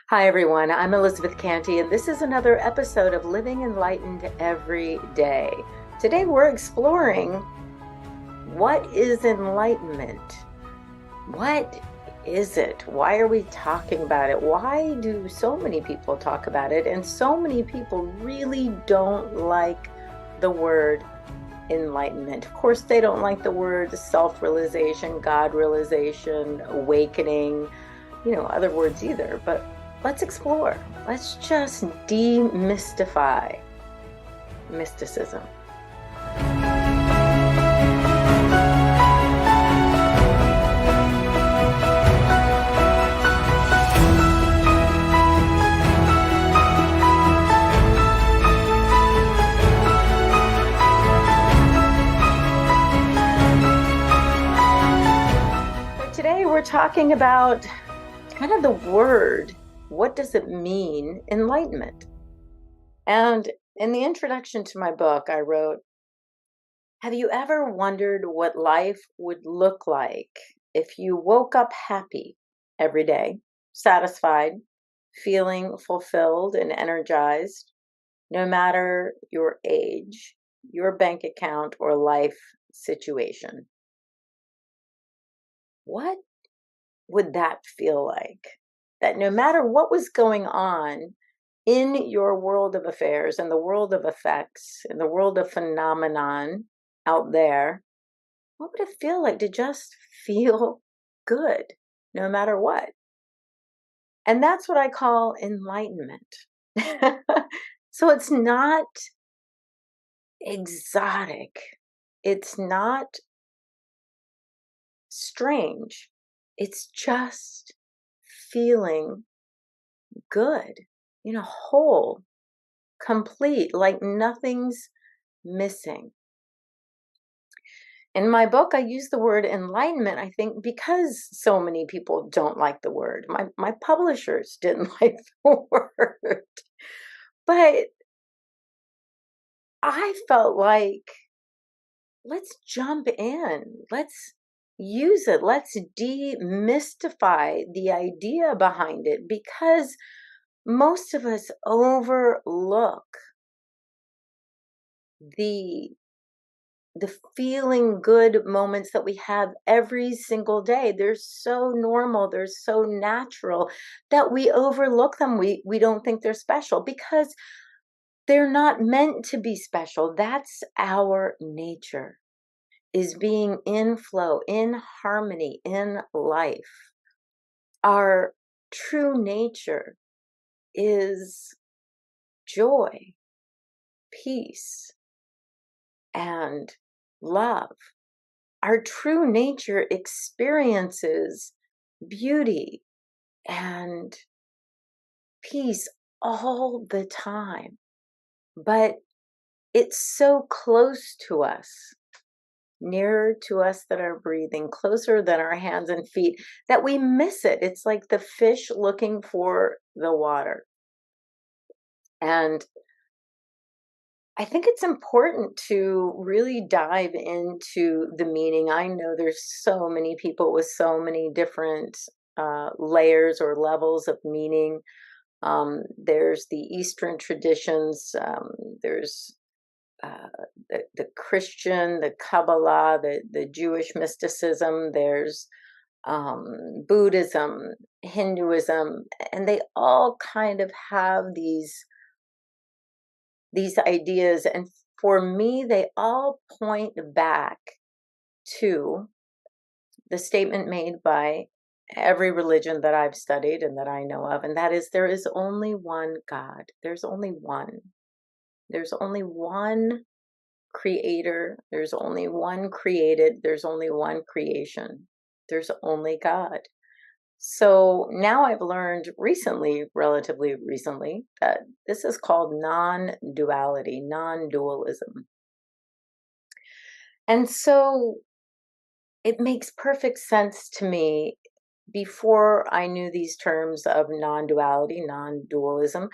Hi, everyone. I'm Elizabeth Cantey, and this is another episode of Living Enlightened Every Day. Today, we're exploring what is enlightenment? What is it? Why are we talking about it? Why do so many people talk about it? And so many people really don't like the word enlightenment. Of course, they don't like the word self-realization, God realization, awakening, other words either. But let's explore. Let's just demystify mysticism. So today we're talking about kind of the word. What does it mean, enlightenment? And in the introduction to my book, I wrote, have you ever wondered what life would look like if you woke up happy every day, satisfied, feeling fulfilled and energized, no matter your age, your bank account, or life situation? What would that feel like? That no matter what was going on in your world of affairs, in the world of effects, in the world of phenomenon out there, what would it feel like to just feel good no matter what? And that's what I call enlightenment. So it's not exotic. It's not strange. It's just feeling good, whole, complete, like nothing's missing. In my book, I use the word enlightenment, I think, because so many people don't like the word. My publishers didn't like the word. But I felt like, let's jump in. Let's use it. Let's demystify the idea behind it, because most of us overlook the feeling good moments that we have every single day. They're so normal, they're so natural that we overlook them. We don't think they're special because they're not meant to be special. That's our nature, is being in flow, in harmony, in life. Our true nature is joy, peace, and love. Our true nature experiences beauty and peace all the time. But it's so close to us, nearer to us than our breathing, closer than our hands and feet, that we miss it. It's like the fish looking for the water. And I think it's important to really dive into the meaning. I know there's so many people with so many different layers or levels of meaning. There's the Eastern traditions. There's the Christian, the Kabbalah, the Jewish mysticism. There's Buddhism, Hinduism, and they all kind of have these ideas. And for me, they all point back to the statement made by every religion that I've studied and that I know of, and that is there is only one God. There's only one. There's only one creator. There's only one created. There's only one creation. There's only God. So now I've learned recently, relatively recently, that this is called non-duality, non-dualism. And so it makes perfect sense to me. Before I knew these terms of non-duality, non-dualism,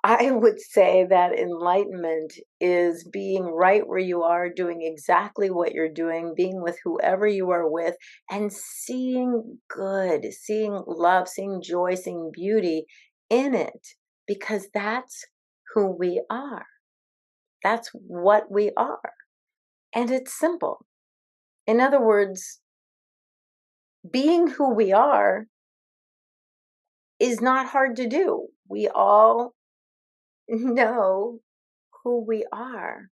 I would say that enlightenment is being right where you are, doing exactly what you're doing, being with whoever you are with, and seeing good, seeing love, seeing joy, seeing beauty in it, because that's who we are. That's what we are. And it's simple. In other words, being who we are is not hard to do. We all know who we are.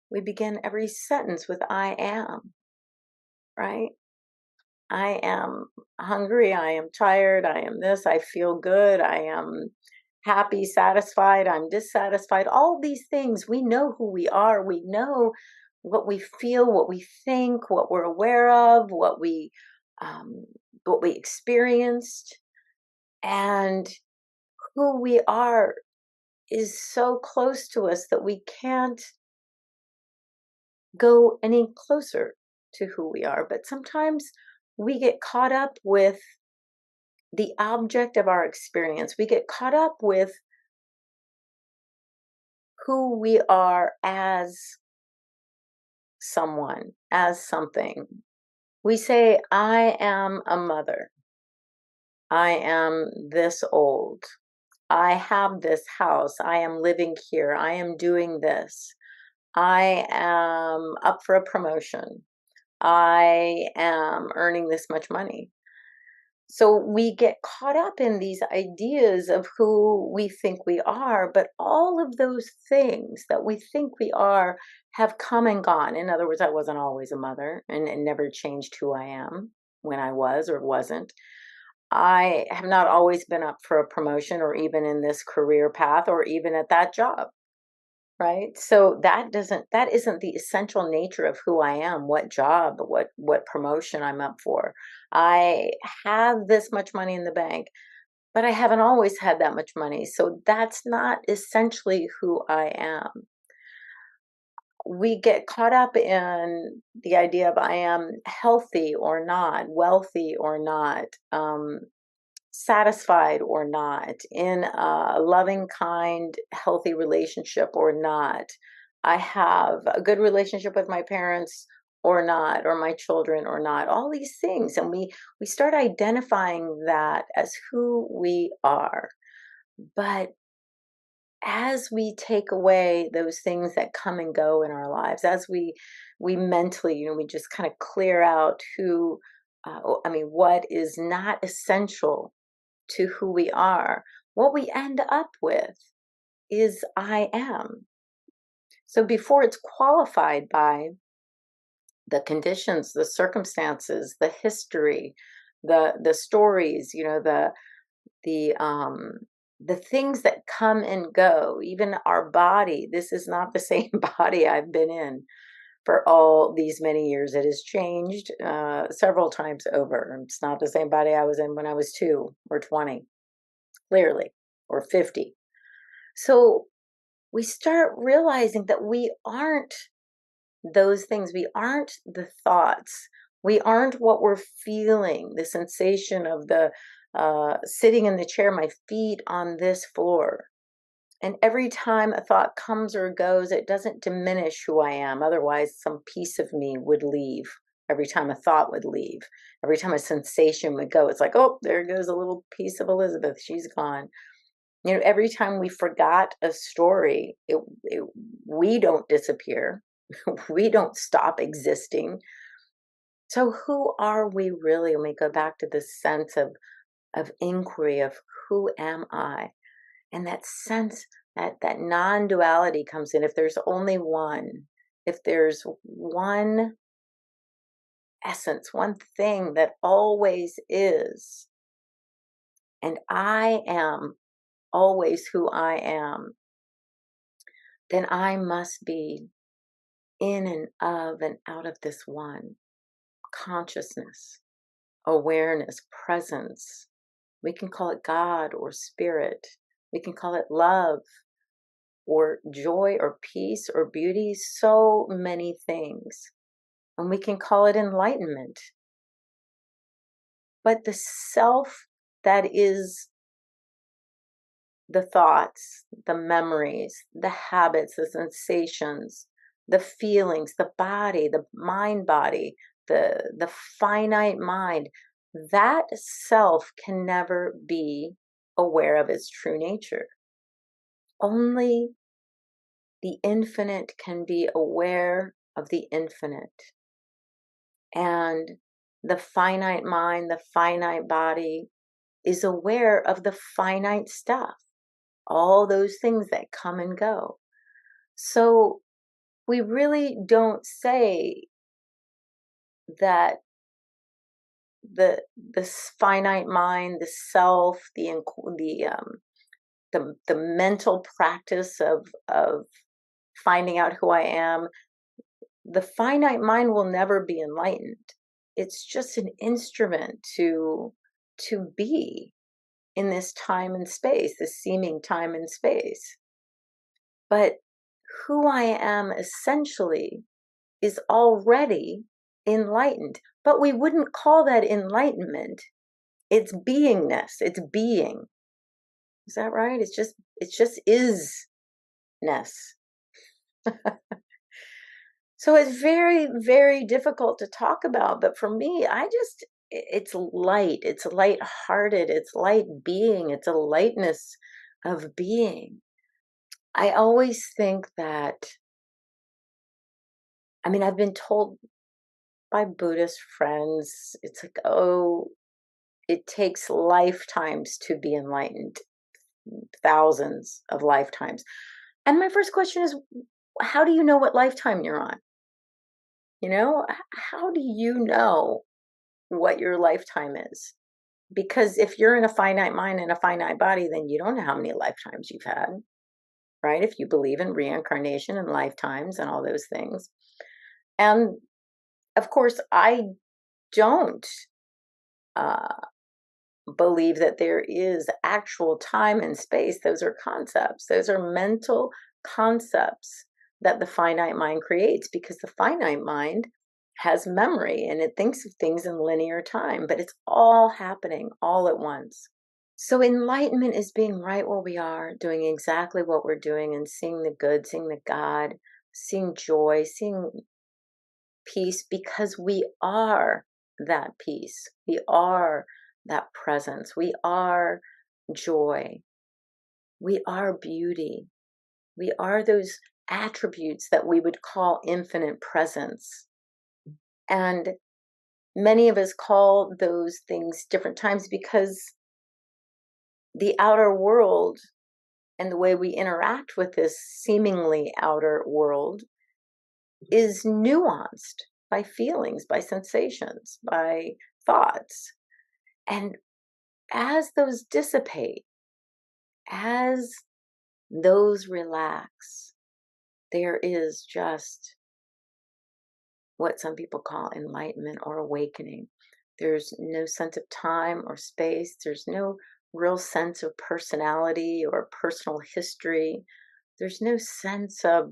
We begin every sentence with I am, right? I am hungry. I am tired. I am this. I feel good. I am happy, satisfied. I'm dissatisfied. All these things, we know who we are. We know what we feel, what we think, what we're aware of, um, what we experienced. And who we are is so close to us that we can't go any closer to who we are. But sometimes we get caught up with the object of our experience. We get caught up with who we are as someone, as something. We say, I am a mother. I am this old. I have this house. I am living here. I am doing this. I am up for a promotion. I am earning this much money. So we get caught up in these ideas of who we think we are, but all of those things that we think we are have come and gone. In other words, I wasn't always a mother and never changed who I am when I was or wasn't. I have not always been up for a promotion or even in this career path or even at that job. Right? So that isn't the essential nature of who I am, what job, what promotion I'm up for. I have this much money in the bank, but I haven't always had that much money. So that's not essentially who I am. We get caught up in the idea of I am healthy or not, wealthy or not, satisfied or not, in a loving, kind, healthy relationship or not. I have a good relationship with my parents or not, or my children or not, all these things. And we start identifying that as who we are. But as we take away those things that come and go in our lives, as we mentally, we just kind of clear out what is not essential to who we are, what we end up with is I am. So before it's qualified by the conditions, the circumstances, the history, the stories, the things that come and go, even our body. This is not the same body I've been in for all these many years. It has changed several times over. It's not the same body I was in when I was 2 or 20. Clearly, or 50. So we start realizing that we aren't those things. We aren't the thoughts. We aren't what we're feeling, the sensation of the sitting in the chair, my feet on this floor. And every time a thought comes or goes, it doesn't diminish who I am. Otherwise, some piece of me would leave. Every time a thought would leave, every time a sensation would go, it's like, oh, there goes a little piece of Elizabeth. She's gone. Every time we forgot a story, we don't disappear. We don't stop existing. So who are we really? When we go back to this sense of inquiry of who am I? And that sense That non-duality comes in. If there's only one, if there's one essence, one thing that always is, and I am always who I am, then I must be in and of and out of this one consciousness, awareness, presence. We can call it God or spirit. We can call it love or joy or peace or beauty, so many things. And we can call it enlightenment. But the self that is the thoughts, the memories, the habits, the sensations, the feelings, the body, the mind body, the finite mind, that self can never be aware of its true nature. Only the infinite can be aware of the infinite. And the finite mind, the finite body is aware of the finite stuff, all those things that come and go. So we really don't say that the finite mind, the self, the mental practice of finding out who I am, the finite mind will never be enlightened. It's just an instrument to be in this time and space, this seeming time and space. But who I am essentially is already enlightened. But we wouldn't call that enlightenment. It's beingness. It's being. Is that right? It's just isness. So it's very, very difficult to talk about. But for me, it's light. It's light-hearted. It's light being. It's a lightness of being. I always think that, I mean, I've been told by Buddhist friends, it's like, oh, it takes lifetimes to be enlightened, thousands of lifetimes. And my first question is, how do you know what lifetime you're on? You know, how do you know what your lifetime is? Because if you're in a finite mind and a finite body, then you don't know how many lifetimes you've had, right? If you believe in reincarnation and lifetimes and all those things. And of course, I don't uh, believe that there is actual time and space. Those are concepts. Those are mental concepts that the finite mind creates, because the finite mind has memory and it thinks of things in linear time, but it's all happening all at once. So enlightenment is being right where we are, doing exactly what we're doing and seeing the good, seeing the God, seeing joy, seeing peace, because we are that peace. We are that presence. We are joy. We are beauty. We are those attributes that we would call infinite presence. And many of us call those things different times because the outer world and the way we interact with this seemingly outer world is nuanced by feelings, by sensations, by thoughts. And as those dissipate, as those relax, there is just what some people call enlightenment or awakening. There's no sense of time or space. There's no real sense of personality or personal history. There's no sense of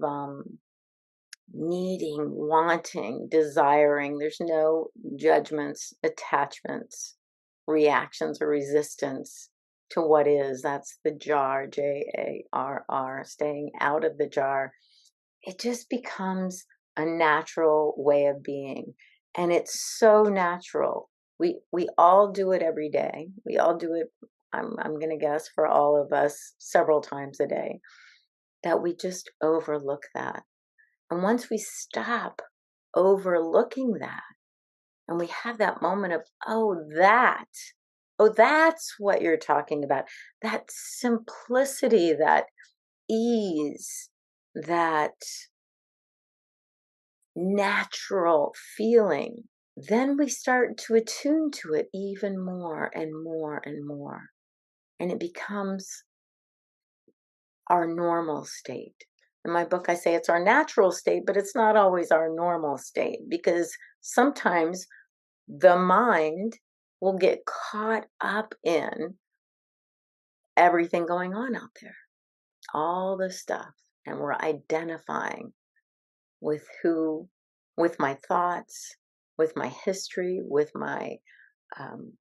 needing, wanting, desiring. There's no judgments, attachments, reactions, or resistance to what is. That's the jar, Jarr, staying out of the jar. It just becomes a natural way of being. And it's so natural. We all do it every day. We all do it, I'm going to guess, for all of us several times a day, that we just overlook that. And once we stop overlooking that and we have that moment of, oh, that's what you're talking about. That simplicity, that ease, that natural feeling, then we start to attune to it even more and more and more. And it becomes our normal state. In my book, I say it's our natural state, but it's not always our normal state, because sometimes the mind will get caught up in everything going on out there, all the stuff, and we're identifying with with my thoughts, with my history, with my um,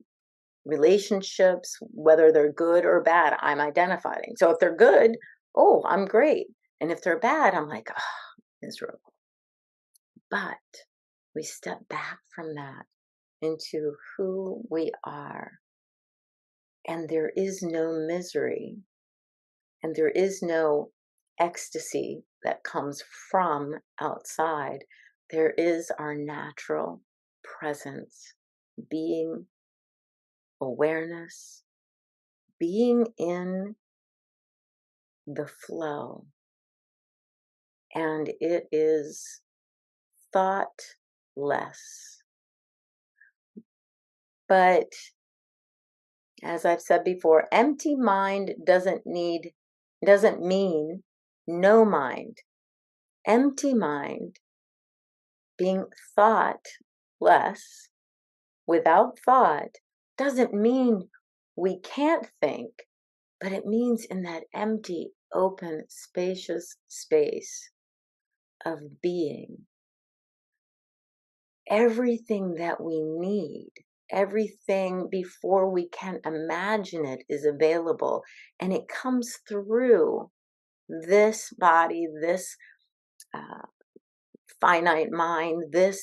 relationships, whether they're good or bad, I'm identifying. So if they're good, oh, I'm great. And if they're bad, I'm like, oh, miserable. But we step back from that into who we are. And there is no misery, and there is no ecstasy that comes from outside. There is our natural presence, being, awareness, being in the flow. And it is thoughtless. But as I've said before, empty mind doesn't mean no mind. Empty mind, being thoughtless, without thought, doesn't mean we can't think, but it means in that empty, open, spacious space of being, everything that we need, everything before we can imagine it is available. And it comes through this body, this uh, finite mind, this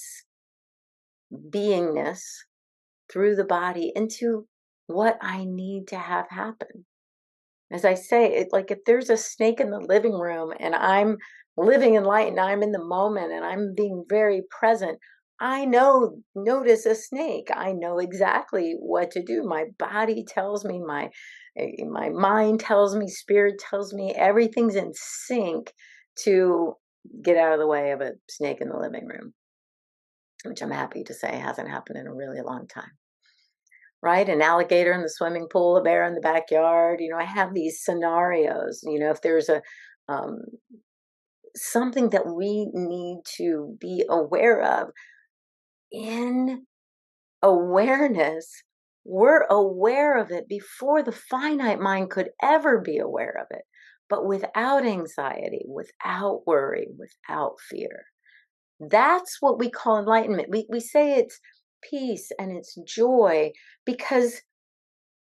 beingness, through the body into what I need to have happen. As I say, it, like if there's a snake in the living room and I'm living enlightened, I'm in the moment and I'm being very present, I notice a snake. I know exactly what to do. My body tells me, my mind tells me, spirit tells me, everything's in sync to get out of the way of a snake in the living room, which I'm happy to say hasn't happened in a really long time. Right? An alligator in the swimming pool, a bear in the backyard. I have these scenarios. If there's um, something that we need to be aware of, in awareness, we're aware of it before the finite mind could ever be aware of it, but without anxiety, without worry, without fear. That's what we call enlightenment. We say it's peace and it's joy because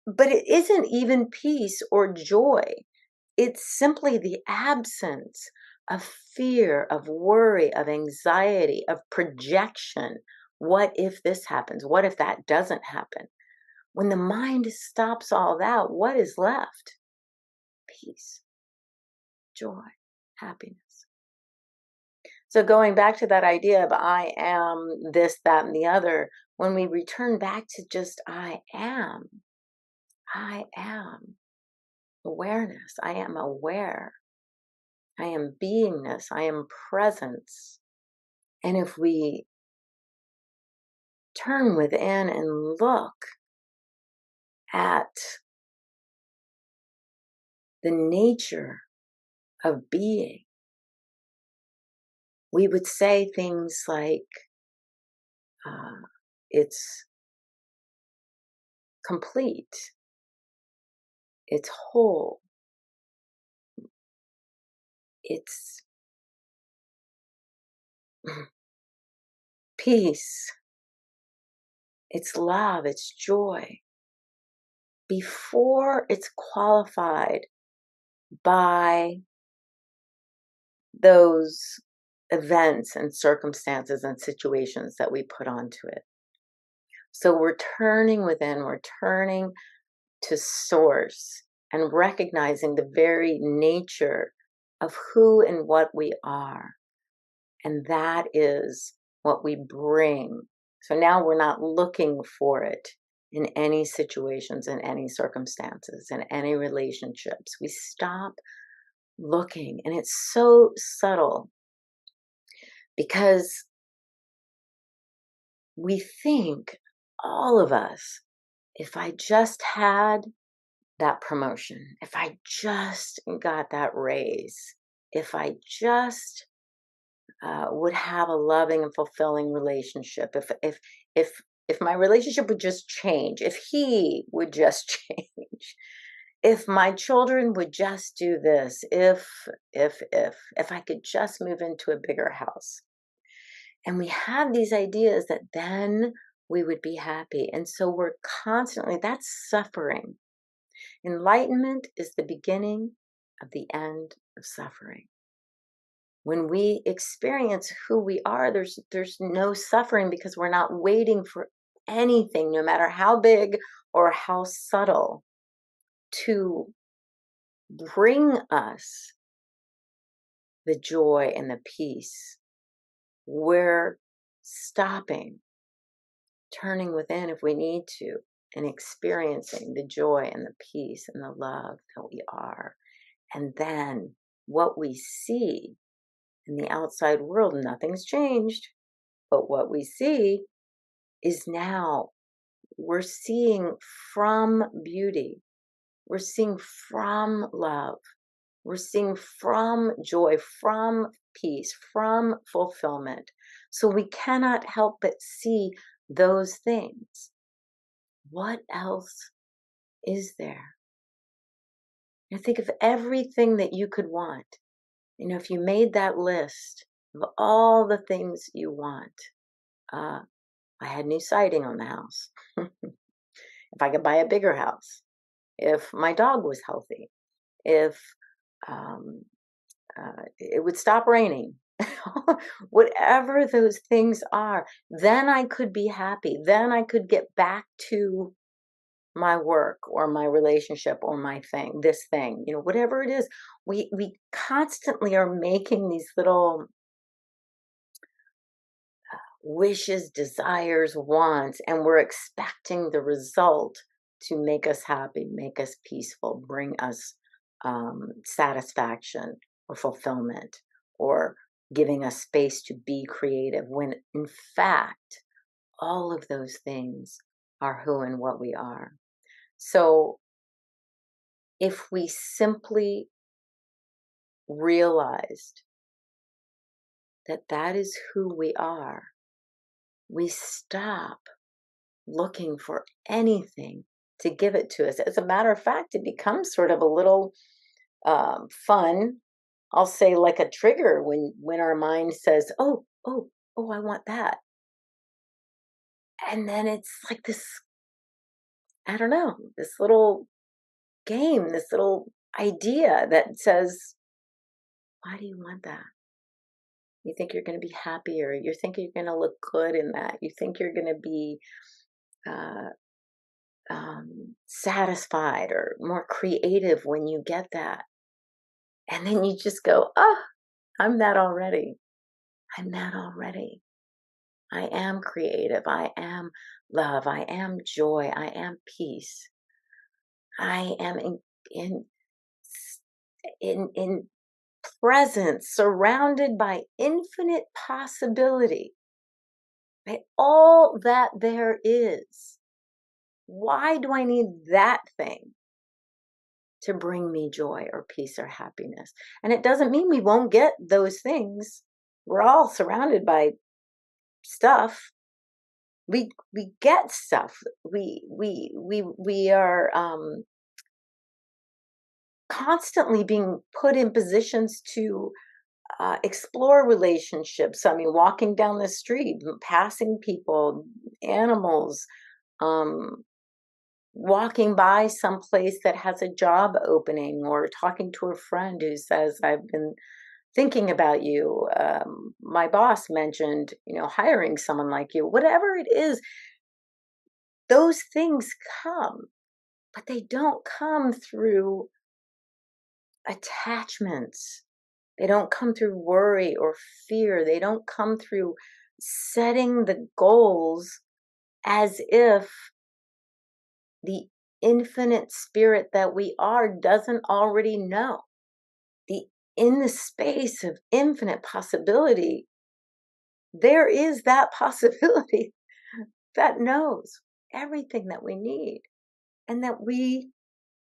but it isn't even peace or joy. It's simply the absence of fear, of worry, of anxiety, of projection. What if this happens? What if that doesn't happen? When the mind stops all that, what is left? Peace, joy, happiness. So going back to that idea of I am this, that, and the other, when we return back to just I am awareness. I am aware. I am beingness. I am presence. And if we turn within and look at the nature of being, we would say things like, it's complete, it's whole, it's peace, it's love, it's joy, before it's qualified by those events and circumstances and situations that we put onto it. So we're turning within, we're turning to source and recognizing the very nature of who and what we are. And that is what we bring. So now we're not looking for it in any situations, in any circumstances, in any relationships. We stop looking. And it's so subtle because we think, all of us, if I just had that promotion, if I just got that raise, if I just would have a loving and fulfilling relationship, if if my relationship would just change, if he would just change, if my children would just do this, if I could just move into a bigger house. And we have these ideas that then we would be happy. And so we're constantly, that's suffering. Enlightenment is the beginning of the end of suffering. When we experience who we are, there's no suffering because we're not waiting for anything, no matter how big or how subtle, to bring us the joy and the peace. We're stopping, turning within if we need to, and experiencing the joy and the peace and the love that we are. And then what we see in the outside world, nothing's changed, but what we see is now we're seeing from beauty, we're seeing from love, we're seeing from joy, from peace, from fulfillment. So we cannot help but see those things. What else is there? And think of everything that you could want. If you made that list of all the things you want, I had new siding on the house. If I could buy a bigger house, if my dog was healthy, if um, it would stop raining, whatever those things are, then I could be happy. Then I could get back to my work or my relationship or my thing, this thing, whatever it is. We constantly are making these little wishes, desires, wants, and we're expecting the result to make us happy, make us peaceful, bring us satisfaction or fulfillment, or giving us space to be creative, when in fact, all of those things are who and what we are. So if we simply realized that that is who we are, we stop looking for anything to give it to us. As a matter of fact, it becomes sort of a little fun. I'll say like a trigger when our mind says, "Oh, oh, oh, I want that," and then it's like this. I don't know, this little game, this little idea that says, "Why do you want that? You think you're going to be happier? You think you're going to look good in that? You think you're going to be uh, satisfied or more creative when you get that?" And then you just go, "Oh, I'm that already. I'm that already. I am creative. I am love. I am joy. I am peace. I am in, in presence, surrounded by infinite possibility. Right? All that there is. Why do I need that thing to bring me joy or peace or happiness?" And it doesn't mean we won't get those things. We're all surrounded by stuff. We get stuff. We are constantly being put in positions to explore relationships. I mean, walking down the street, passing people, animals, um, walking by some place that has a job opening, or talking to a friend who says, "I've been thinking about you. My boss mentioned, hiring someone like you." Whatever it is, those things come, but they don't come through attachments. They don't come through worry or fear. They don't come through setting the goals as if the infinite spirit that we are doesn't already know. The in the space of infinite possibility, there is that possibility that knows everything that we need and that we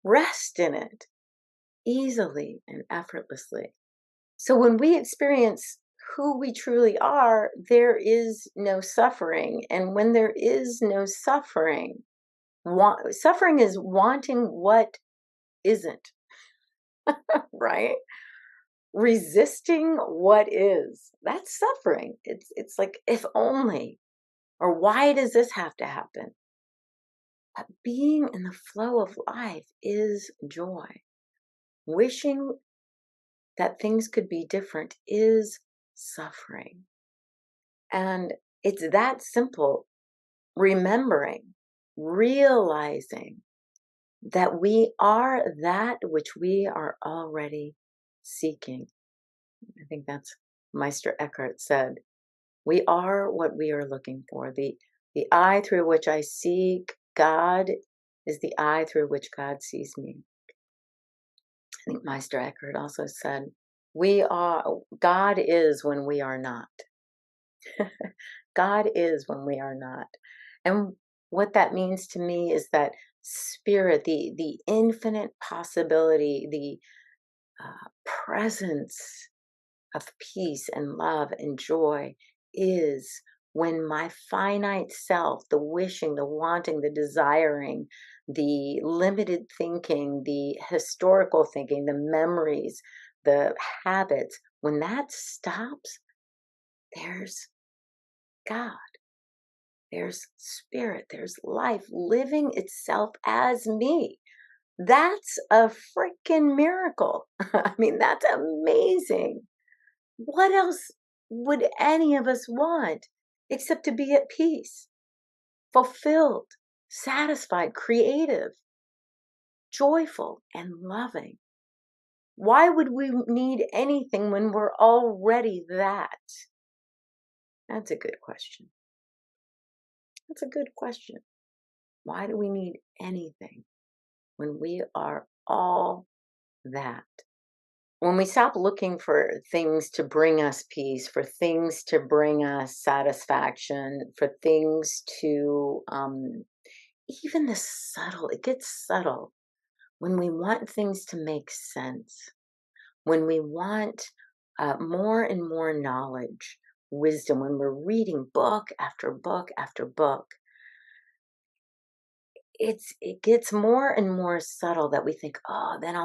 rest in it easily and effortlessly. So when we experience who we truly are, there is no suffering. And when there is no suffering, suffering is wanting what isn't, right? Resisting what is. That's suffering. It's like, if only, or why does this have to happen? But being in the flow of life is joy. Wishing that things could be different is suffering. And it's that simple. Remembering, realizing that we are that which we are already seeking. I think that's Meister Eckhart said. We are what we are looking for. The eye through which I see God is the eye through which God sees me. I think Meister Eckhart also said, God is when we are not. God is when we are not. And what that means to me is that spirit, the infinite possibility, the presence of peace and love and joy is when my finite self, the wishing, the wanting, the desiring, the limited thinking, the historical thinking, the memories, the habits, when that stops, there's God. There's spirit, there's life living itself as me. That's a freaking miracle. I mean, that's amazing. What else would any of us want except to be at peace, fulfilled, satisfied, creative, joyful, and loving? Why would we need anything when we're already that? That's a good question. That's a good question. Why do we need anything when we are all that? When we stop looking for things to bring us peace, for things to bring us satisfaction, for things to, even the subtle, it gets subtle. When we want things to make sense, when we want more and more knowledge, wisdom, when we're reading book after book after book, it gets more and more subtle that we think, oh, then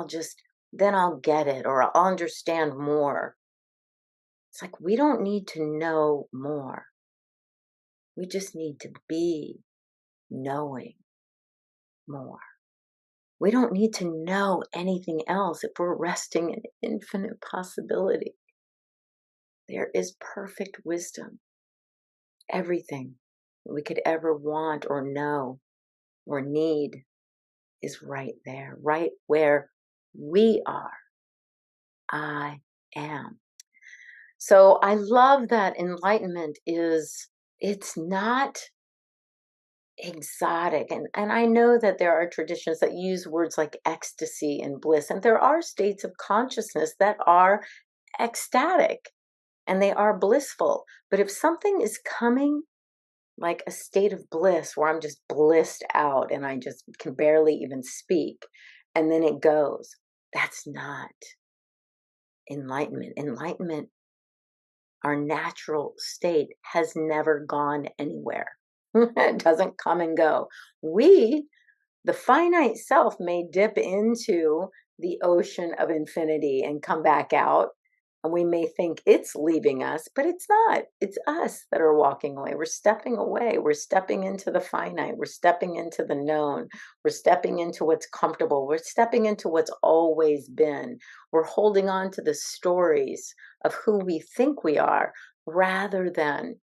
I'll get it, or I'll understand more. It's like we don't need to know more. We just need to be knowing more. We don't need to know anything else if we're resting in infinite possibility. There is perfect wisdom. Everything we could ever want or know or need is right there, right where we are. I am. So I love that enlightenment it's not exotic. And I know that there are traditions that use words like ecstasy and bliss, and there are states of consciousness that are ecstatic and they are blissful. But if something is coming like a state of bliss where I'm just blissed out and I just can barely even speak, and then it goes, that's not enlightenment. Enlightenment, our natural state, has never gone anywhere. It doesn't come and go. We, the finite self, may dip into the ocean of infinity and come back out. And we may think it's leaving us, but it's not. It's us that are walking away. We're stepping away. We're stepping into the finite. We're stepping into the known. We're stepping into what's comfortable. We're stepping into what's always been. We're holding on to the stories of who we think we are rather than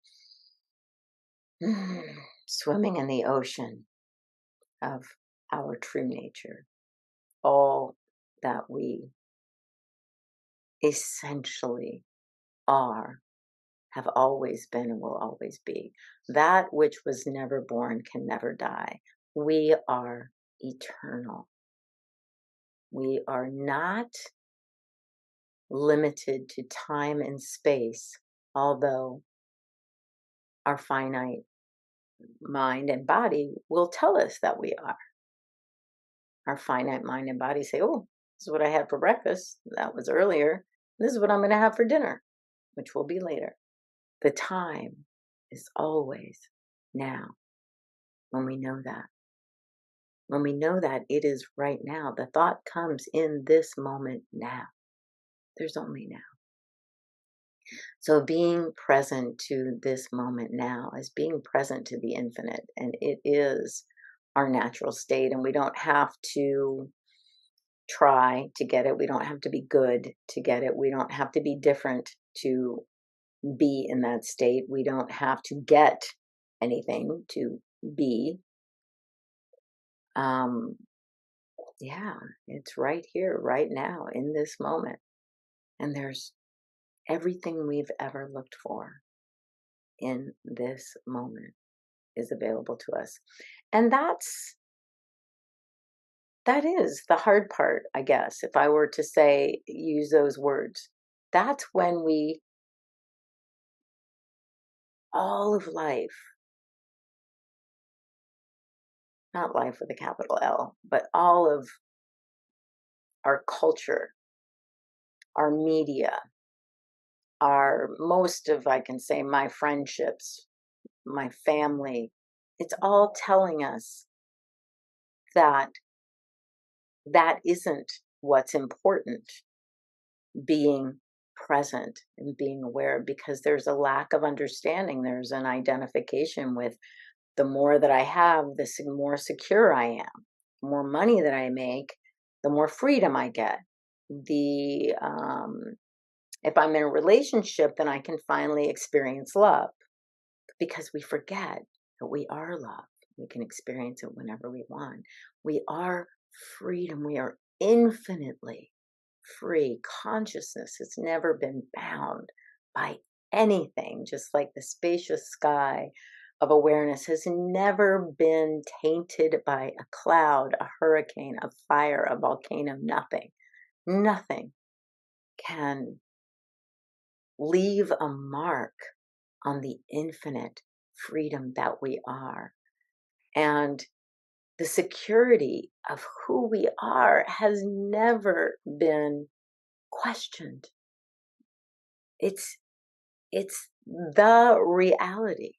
swimming in the ocean of our true nature, all that we essentially are, have always been, and will always be. That which was never born can never die. We are eternal. We are not limited to time and space, although our finite mind and body will tell us that we are. Our finite mind and body say, oh, this is what I had for breakfast. That was earlier. This is what I'm going to have for dinner, which will be later. The time is always now when we know that. When we know that it is right now, the thought comes in this moment now. There's only now. So being present to this moment now is being present to the infinite, and it is our natural state, and we don't have to try to get it. We don't have to be good to get it. We don't have to be different to be in that state. We don't have to get anything to be. Um, yeah, it's right here, right now, in this moment. And there's everything we've ever looked for in this moment is available to us. And that is the hard part, I guess, if I were to say, use those words. That's when all of life, not life with a capital L, but all of our culture, our media, our most of, I can say, my friendships, my family, it's all telling us that that isn't what's important, being present and being aware, because there's a lack of understanding. There's an identification with the more that I have, more secure I am. The more money that I make, the more freedom I get. The if I'm in a relationship, then I can finally experience love, because we forget that we are love. We can experience it whenever we want. We are freedom. We are infinitely free. Consciousness has never been bound by anything, just like the spacious sky of awareness has never been tainted by a cloud, a hurricane, a fire, a volcano. Nothing. Nothing can leave a mark on the infinite freedom that we are. And the security of who we are has never been questioned. It's it's the reality,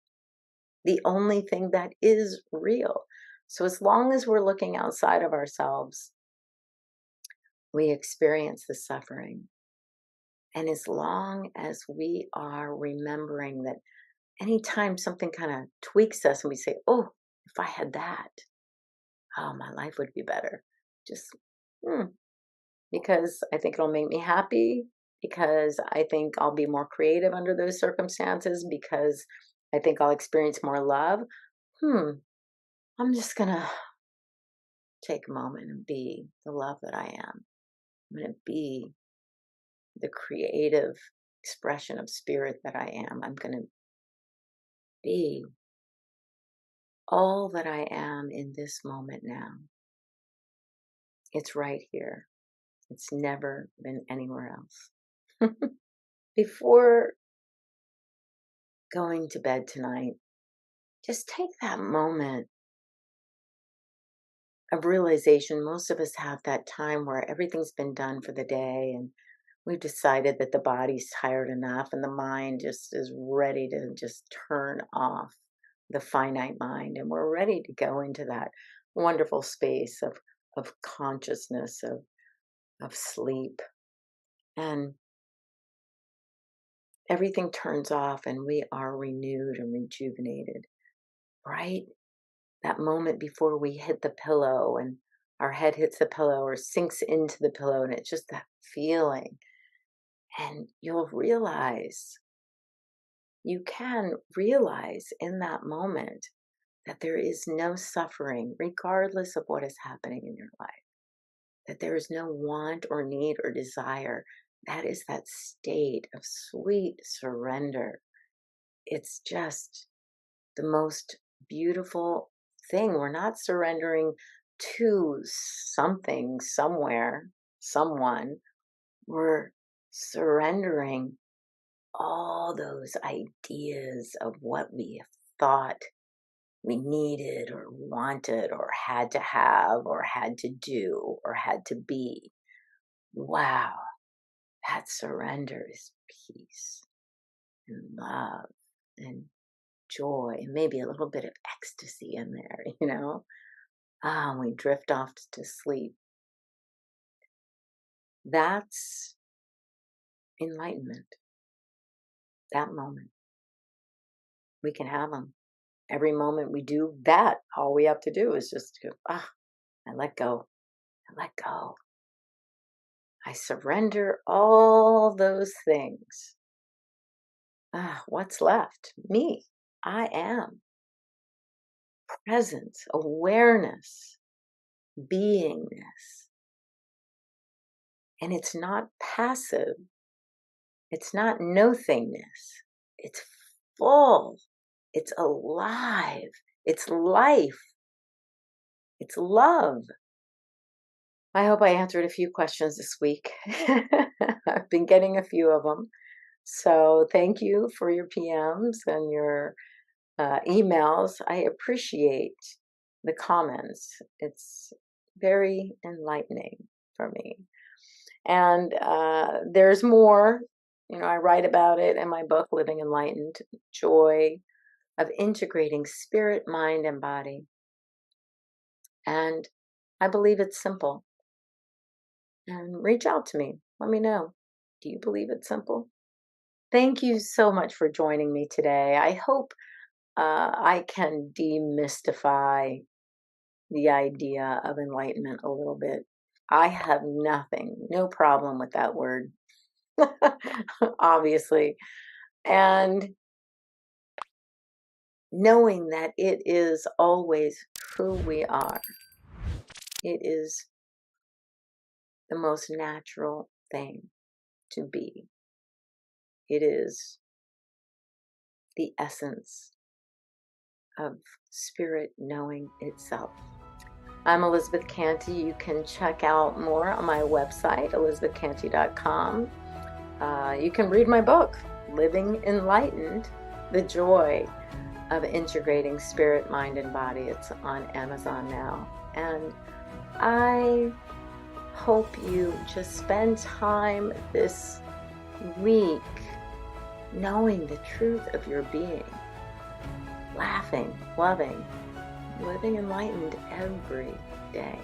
the only thing that is real. So as long as we're looking outside of ourselves, we experience the suffering. And as long as we are remembering that anytime something kind of tweaks us and we say, oh, if I had that, oh, my life would be better. Just hmm, because I think it'll make me happy, because I think I'll be more creative under those circumstances, because I think I'll experience more love. Hmm, I'm just gonna take a moment and be the love that I am. I'm gonna be the creative expression of spirit that I am. I'm gonna be all that I am in this moment now. It's right here. It's never been anywhere else. Before going to bed tonight, just take that moment of realization. Most of us have that time where everything's been done for the day, and we've decided that the body's tired enough and the mind just is ready to just turn off, the finite mind, and we're ready to go into that wonderful space of consciousness, of sleep. And everything turns off and we are renewed and rejuvenated, right? That moment before we hit the pillow and our head hits the pillow or sinks into the pillow, and it's just that feeling. And you can realize in that moment that there is no suffering, regardless of what is happening in your life, that there is no want or need or desire. That is that state of sweet surrender. It's just the most beautiful thing. We're not surrendering to something, somewhere, someone. We're surrendering all those ideas of what we thought we needed or wanted or had to have or had to do or had to be. Wow, that surrender is peace and love and joy and maybe a little bit of ecstasy in there, we drift off to sleep. That's enlightenment. That moment. We can have them. Every moment we do that, all we have to do is just go, I let go. I let go. I surrender all those things. What's left? Me. I am. Presence, awareness, beingness. And it's not passive. It's not nothingness. It's full. It's alive. It's life. It's love. I hope I answered a few questions this week. I've been getting a few of them. So thank you for your PMs and your emails. I appreciate the comments. It's very enlightening for me. And there's more. I write about it in my book, Living Enlightened, Joy of Integrating Spirit, Mind, and Body. And I believe it's simple. And reach out to me. Let me know. Do you believe it's simple? Thank you so much for joining me today. I hope I can demystify the idea of enlightenment a little bit. I have no problem with that word, obviously. And knowing that it is always who we are. It is the most natural thing to be. It is the essence of spirit knowing itself. I'm Elizabeth Cantey. You can check out more on my website, elizabethcantey.com. You can read my book, Living Enlightened, The Joy of Integrating Spirit, Mind, and Body. It's on Amazon now. And I hope you just spend time this week knowing the truth of your being, laughing, loving, living enlightened every day.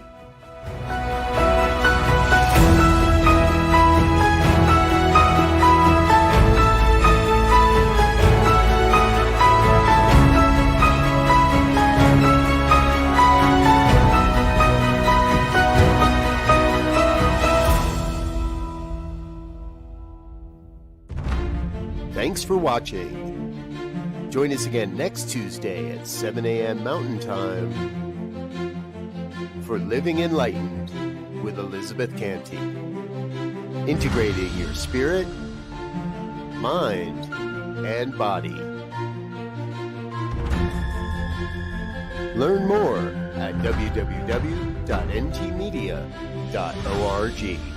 Thanks for watching. Join us again next Tuesday at 7 a.m. Mountain Time for Living Enlightened with Elizabeth Cantey. Integrating your spirit, mind, and body. Learn more at www.ntmedia.org.